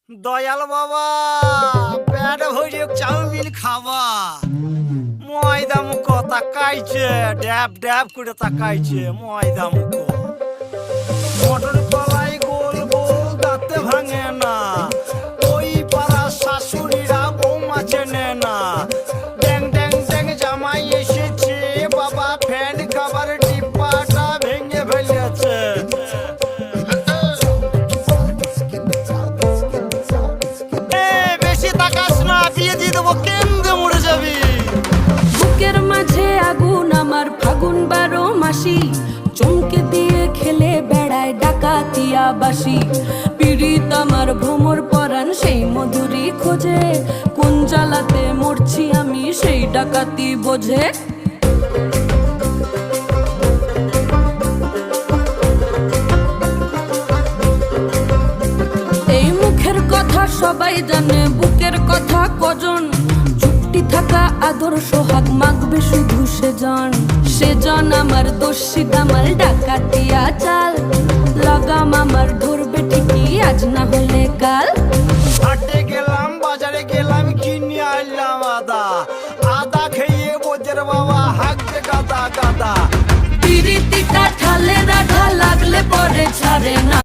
দয়াল বাবা পেট ভরে চাউমিন খাওয়া ময়দা মুখ তাকাইছে ড্যাব ড্যাব করে তাকাইছে ময়দা মুখ মটর কলাই গোল গোল দাঁতে ভাঙে না ওই পাড়া শাশুড়িরা বৌমা চেনে না ড্যাং ড্যাং ড্যাং জামাই এসেছে বাবা ফ্যান খাবার ডিব্বাটা ভেঙে ফেলেছে বেশি তাকাস না বিয়ে দিয়ে দেবো কেন্দ্রে মরে যাবি বুকের মাঝে আগুন আমার ফাগুন 12 মাসি চমকে দিয়ে খেলে বেড়ায় ডাকাতিয়া বাসি পীড়িত আমার ভ্রমর পরাণ সেই মধুরী খোঁজে কোন জ্বালাতে মরছি আমি সেই ডাকাতি বোঝে এই মুখের কথা সবাই জানে বুকের কথা কজন চুপটি থাকা আদর সোহাগ মাগবে শুধু সেজন আমার দোষী দামাল ডাকাতিয়া চাল লাগাম আমার ধরবে ঠিকই আজ না হলে কাল হাটে গেলাম বাজারে গেলাম কিনে আনলাম আদা আদা খেয়ে বোঝের বাবা হাঁকবে গাদা গাদা পিরিতিটা ঠালে রাধা লাগলে পরে ছাড়ে না।